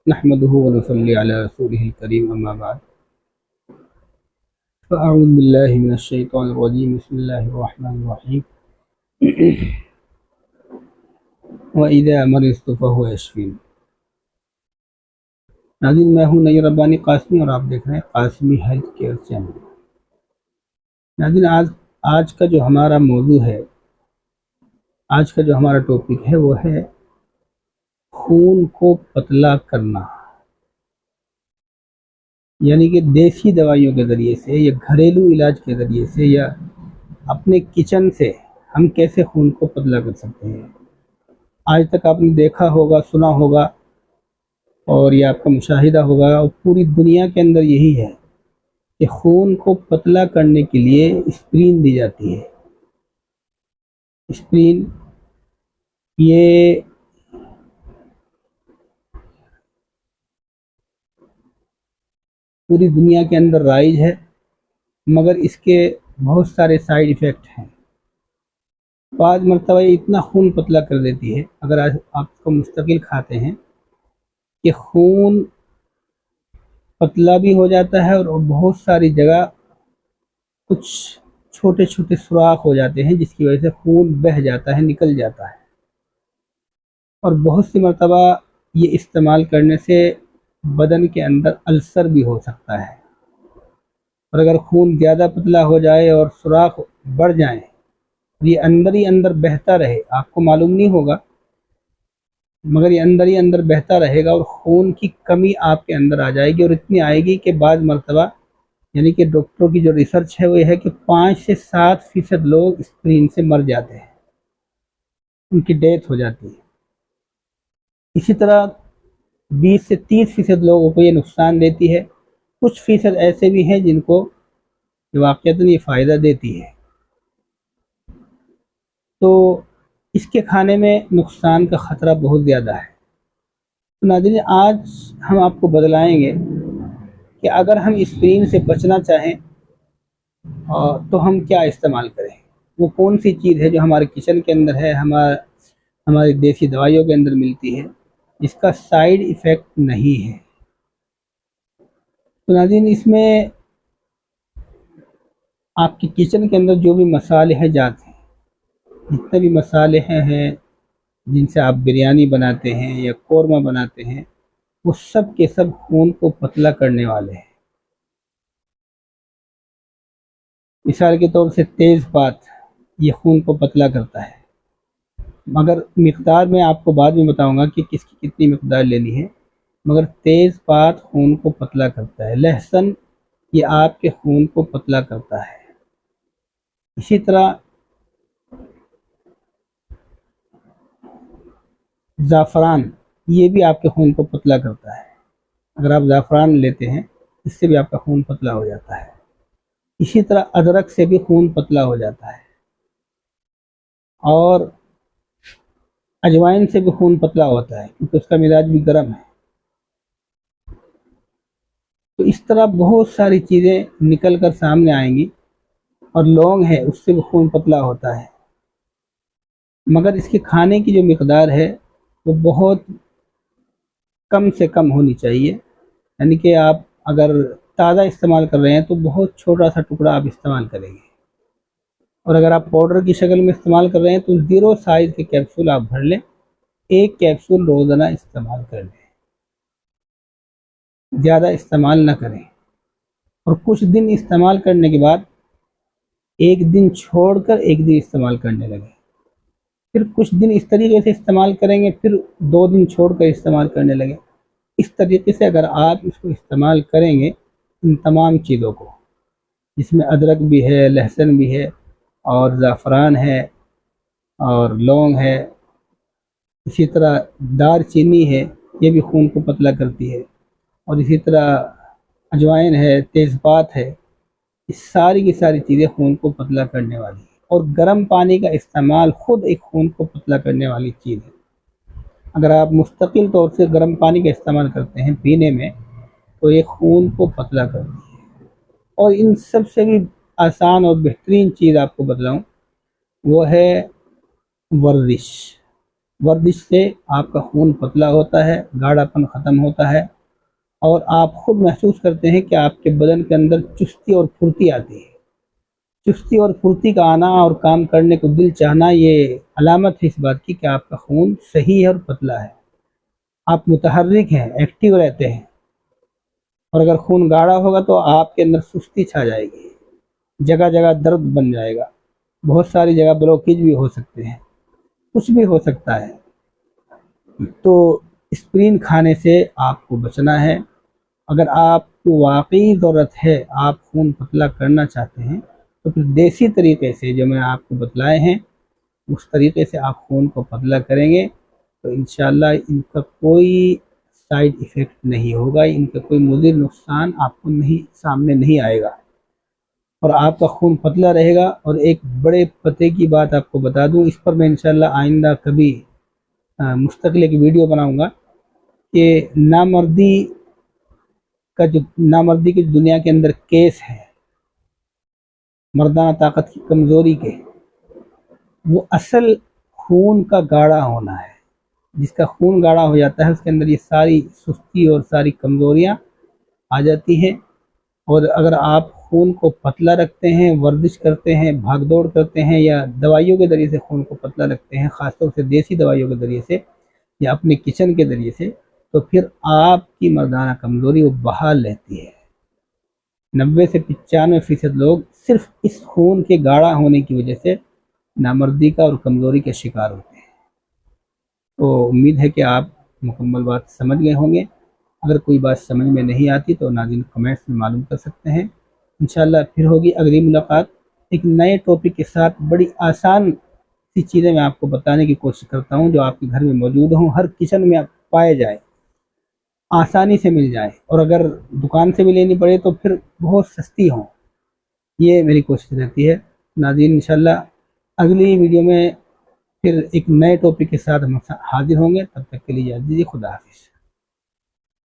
نحمده ونصلي على رسوله الكريم اما بعد فاعوذ بالله من الشيطان الرجيم بسم الله الرحمن الرحيم واذا مرضت فهو يشفين۔ ناظرین، میں ہوں نیر ربانی قاسمی اور آپ دیکھ رہے ہیں قاسمی ہیلتھ کیئر چینل۔ ناظرین، آج کا جو ہمارا موضوع ہے، آج کا جو ہمارا ٹاپک ہے وہ ہے خون کو پتلا کرنا، یعنی کہ دیسی دوائیوں کے ذریعے سے یا گھریلو علاج کے ذریعے سے یا اپنے کچن سے ہم کیسے خون کو پتلا کر سکتے ہیں۔ آج تک آپ نے دیکھا ہوگا، سنا ہوگا اور یہ آپ کا مشاہدہ ہوگا، اور پوری دنیا کے اندر یہی ہے کہ خون کو پتلا کرنے کے لیے اسپرین دی جاتی ہے۔ اسپرین یہ پوری دنیا کے اندر رائج ہے، مگر اس کے بہت سارے سائیڈ ایفیکٹ ہیں۔ بعض مرتبہ یہ اتنا خون پتلا کر دیتی ہے اگر آپ اس کو مستقل کھاتے ہیں کہ خون پتلا بھی ہو جاتا ہے اور بہت ساری جگہ کچھ چھوٹے چھوٹے سوراخ ہو جاتے ہیں، جس کی وجہ سے خون بہہ جاتا ہے، نکل جاتا ہے۔ اور بہت سی مرتبہ یہ استعمال کرنے سے بدن کے اندر السر بھی ہو سکتا ہے، اور اگر خون زیادہ پتلا ہو جائے اور سوراخ بڑھ جائیں، یہ اندر ہی اندر بہتا رہے، آپ کو معلوم نہیں ہوگا مگر یہ اندر ہی اندر بہتا رہے گا، اور خون کی کمی آپ کے اندر آ جائے گی، اور اتنی آئے گی کہ بعض مرتبہ، یعنی کہ ڈاکٹروں کی جو ریسرچ ہے وہ یہ ہے کہ 5 سے 7% لوگ اسپرین سے مر جاتے ہیں، ان کی ڈیتھ ہو جاتی ہے۔ اسی طرح 20 سے 30% لوگوں کو یہ نقصان دیتی ہے۔ کچھ فیصد ایسے بھی ہیں جن کو واقعتاً یہ فائدہ دیتی ہے۔ تو اس کے کھانے میں نقصان کا خطرہ بہت زیادہ ہے۔ تو ناظرین، آج ہم آپ کو بتلائیں گے کہ اگر ہم اسپرین سے بچنا چاہیں تو ہم کیا استعمال کریں، وہ کون سی چیز ہے جو ہمارے کچن کے اندر ہے، ہماری دیسی دوائیوں کے اندر ملتی ہے، جس کا سائیڈ ایفیکٹ نہیں ہے۔ تو ناظرین، اس میں آپ کی کچن کے اندر جو بھی مصالحے جات ہیں، جتنے بھی مصالحے ہیں جن سے آپ بریانی بناتے ہیں یا قورمہ بناتے ہیں، وہ سب کے سب خون کو پتلا کرنے والے ہیں۔ مثال کے طور سے تیز پات یہ خون کو پتلا کرتا ہے، مگر مقدار میں آپ کو بعد میں بتاؤں گا کہ کس کی کتنی مقدار لینی ہے، مگر تیز پات خون کو پتلا کرتا ہے۔ لہسن یہ آپ کے خون کو پتلا کرتا ہے۔ اسی طرح زعفران یہ بھی آپ کے خون کو پتلا کرتا ہے۔ اگر آپ زعفران لیتے ہیں، اس سے بھی آپ کا خون پتلا ہو جاتا ہے۔ اسی طرح ادرک سے بھی خون پتلا ہو جاتا ہے، اور اجوائن سے بھی خون پتلا ہوتا ہے کیونکہ اس کا مزاج بھی گرم ہے۔ تو اس طرح بہت ساری چیزیں نکل کر سامنے آئیں گی، اور لونگ ہے اس سے بھی خون پتلا ہوتا ہے، مگر اس کے کھانے کی جو مقدار ہے وہ بہت کم سے کم ہونی چاہیے، یعنی کہ آپ اگر تازہ استعمال کر رہے ہیں تو بہت چھوٹا سا ٹکڑا آپ استعمال کریں گے، اور اگر آپ پاؤڈر کی شکل میں استعمال کر رہے ہیں تو 0 سائز کے کیپسول آپ بھر لیں، 1 کیپسول روزانہ استعمال کر لیں، زیادہ استعمال نہ کریں، اور کچھ دن استعمال کرنے کے بعد 1 دن چھوڑ کر 1 دن استعمال کرنے لگیں، پھر کچھ دن اس طریقے سے استعمال کریں گے، پھر 2 دن چھوڑ کر استعمال کرنے لگیں۔ اس طریقے سے اگر آپ اس کو استعمال کریں گے، ان تمام چیزوں کو، جس میں ادرک بھی ہے، لہسن بھی ہے، اور زعفران ہے، اور لونگ ہے، اسی طرح دار چینی ہے، یہ بھی خون کو پتلا کرتی ہے، اور اسی طرح اجوائن ہے، تیز پات ہے، اس ساری کی ساری چیزیں خون کو پتلا کرنے والی ہیں۔ اور گرم پانی کا استعمال خود ایک خون کو پتلا کرنے والی چیز ہے۔ اگر آپ مستقل طور سے گرم پانی کا استعمال کرتے ہیں پینے میں، تو یہ خون کو پتلا کرتی ہے۔ اور ان سب سے بھی آسان اور بہترین چیز آپ کو بتلاؤں وہ ہے ورزش۔ ورزش سے آپ کا خون پتلا ہوتا ہے، گاڑھاپن ختم ہوتا ہے، اور آپ خود محسوس کرتے ہیں کہ آپ کے بدن کے اندر چستی اور پھرتی آتی ہے۔ چستی اور پھرتی کا آنا اور کام کرنے کو دل چاہنا، یہ علامت ہے اس بات کی کہ آپ کا خون صحیح ہے اور پتلا ہے، آپ متحرک ہیں، ایکٹیو رہتے ہیں۔ اور اگر خون گاڑھا ہوگا تو آپ کے اندر سستی چھا جائے گی، جگہ جگہ درد بن جائے گا، بہت ساری جگہ بلوکیج بھی ہو سکتے ہیں، کچھ بھی ہو سکتا ہے۔ تو اسپرین کھانے سے آپ کو بچنا ہے۔ اگر آپ کو واقعی ضرورت ہے، آپ خون پتلا کرنا چاہتے ہیں، تو پھر دیسی طریقے سے جو میں آپ کو بتلائے ہیں اس طریقے سے آپ خون کو پتلا کریں گے تو انشاءاللہ ان کا کوئی سائیڈ ایفیکٹ نہیں ہوگا، ان کا کوئی مضر نقصان آپ کو سامنے نہیں آئے گا، اور آپ کا خون پتلا رہے گا۔ اور ایک بڑے پتے کی بات آپ کو بتا دوں، اس پر میں انشاءاللہ آئندہ کبھی مستقل ایک ویڈیو بناؤں گا کہ نامردی کی دنیا کے اندر کیس ہے، مردانہ طاقت کی کمزوری کے، وہ اصل خون کا گاڑھا ہونا ہے۔ جس کا خون گاڑھا ہو جاتا ہے اس کے اندر یہ ساری سستی اور ساری کمزوریاں آ جاتی ہیں۔ اور اگر آپ خون کو پتلا رکھتے ہیں، ورزش کرتے ہیں، بھاگ دوڑ کرتے ہیں، یا دوائیوں کے ذریعے سے خون کو پتلا رکھتے ہیں، خاص طور سے دیسی دوائیوں کے ذریعے سے یا اپنے کچن کے ذریعے سے، تو پھر آپ کی مردانہ کمزوری وہ بحال رہتی ہے۔ 90 سے 95% لوگ صرف اس خون کے گاڑھا ہونے کی وجہ سے نامردی کا اور کمزوری کے شکار ہوتے ہیں۔ تو امید ہے کہ آپ مکمل بات سمجھ گئے ہوں گے۔ اگر کوئی بات سمجھ میں نہیں آتی تو ناظرین کمنٹس میں معلوم کر سکتے ہیں۔ انشاءاللہ پھر ہوگی اگلی ملاقات ایک نئے ٹاپک کے ساتھ۔ بڑی آسان سی چیزیں میں آپ کو بتانے کی کوشش کرتا ہوں جو آپ کے گھر میں موجود ہوں، ہر کچن میں پائے جائیں، آسانی سے مل جائیں، اور اگر دکان سے بھی لینی پڑے تو پھر بہت سستی ہوں۔ یہ میری کوشش رہتی ہے۔ ناظرین انشاءاللہ اگلی ویڈیو میں پھر ایک نئے ٹاپک کے ساتھ ہم حاضر ہوں گے، تب تک کے لیے اجازت دیجیے، خدا حافظ۔